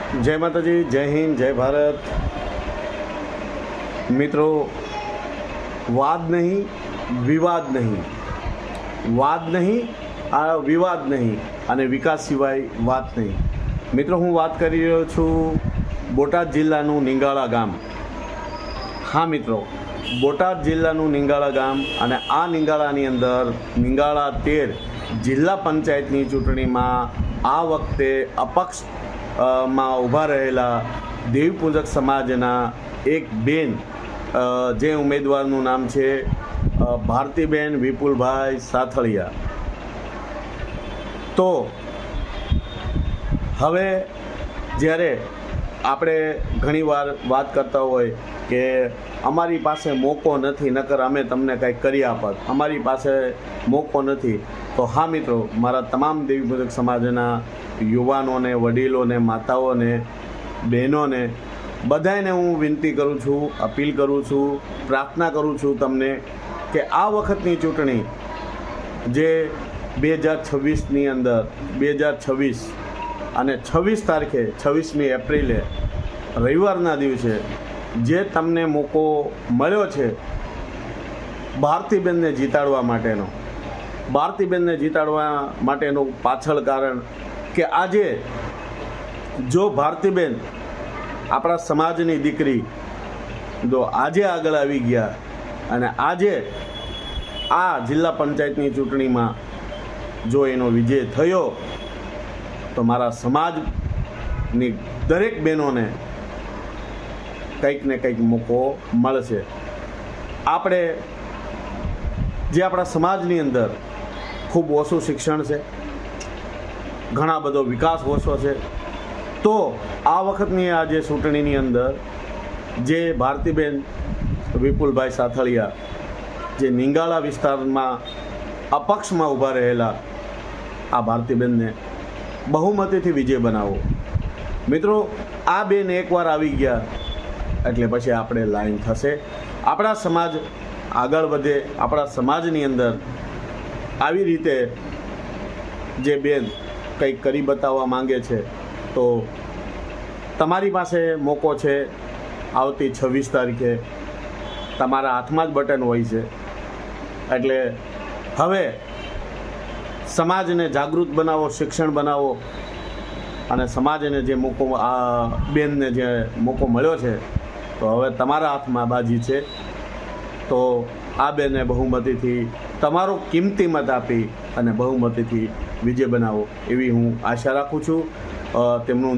जय माताजी, जय हिंद, जय भारत। मित्रों, वाद नहीं, विवाद नहीं, वाद नहीं आ विवाद नहीं અને વિકાસ સિવાય વાત નહીં। મિત્રો, હું વાત કરી રહ્યો છું બોટાદ જિલ્લાનું નિંગાળા ગામ। હા મિત્રો, બોટાદ જિલ્લાનું નિંગાળા ગામ અને આ નિંગાળાની અંદર નિંગાળા 13 જિલ્લા પંચાયતની ચૂંટણીમાં આ વખતે અપક્ષ માં ઊભા રહેલા દેવપૂજક સમાજના એક બેન, જે ઉમેદવારનું નામ છે ભારતીબેન વિપુલભાઈ સાથળિયા। તો હવે જ્યારે આપણે ઘણીવાર વાત કરતા હોય કે અમારી પાસે મોકો નથી, નકર અમે તમને કંઈક કરી આપત, અમારી પાસે મોકો નથી, તો હા મિત્રો, મારા તમામ દેવીપૂજક સમાજના યુવાનોને, વડીલોને, માતાઓને, બહેનોને બધાને હું વિનંતી કરું છું, અપીલ કરું છું, પ્રાર્થના કરું છું તમને કે આ વખતની ચૂંટણી જે 2026ની અંદર 2026 અને 26 તારીખે 26મી એપ્રિલે રવિવારના દિવસે જે તમને મોકો મળ્યો છે ભારતીબેનને જીતાડવા માટેનો, ભારતીબેનને જીતાડવા માટેનું પાછળ કારણ કે આજે જો ભારતીબેન આપણા સમાજની દીકરી જો આજે આગળ આવી ગયા અને આજે આ જિલ્લા પંચાયતની ચૂંટણીમાં જો એનો વિજય થયો તો મારા સમાજની દરેક બહેનોને કંઈક ને કંઈક મોકો મળશે। આપણે જે આપણા સમાજની અંદર ખૂબ ઓછું શિક્ષણ છે, ઘણા બધો વિકાસ ઓછો છે, તો આ વખતની આ જે ચૂંટણીની અંદર જે ભારતીબેન વિપુલભાઈ સાથળિયા જે નિંગાળા વિસ્તારમાં અપક્ષમાં ઊભા રહેલા આ ભારતીબેનને બહુમતીથી વિજય બનાવો। મિત્રો, આ બેન એકવાર આવી ગયા એટલે પછી આપણે લાઈન થશે, આપણા સમાજ આગળ વધે। આપણા સમાજની અંદર આવી રીતે જે બેન કંઈક કરી બતાવવા માંગે છે તો તમારી પાસે મોકો છે। આવતી 26 તારીખે તમારા હાથમાં જ બટન હોય છે, એટલે હવે સમાજને જાગૃત બનાવો, શિક્ષણ બનાવો અને સમાજને જે મોકો આ બેનને જે મોકો મળ્યો છે તો હવે તમારા હાથમાં બાજી છે। તો આ બેનને બહુમતીથી તમારો કિંમતી મત આપી અને બહુમતીથી વિજય બનાવો એવી હું આશા રાખું છું। તેમનું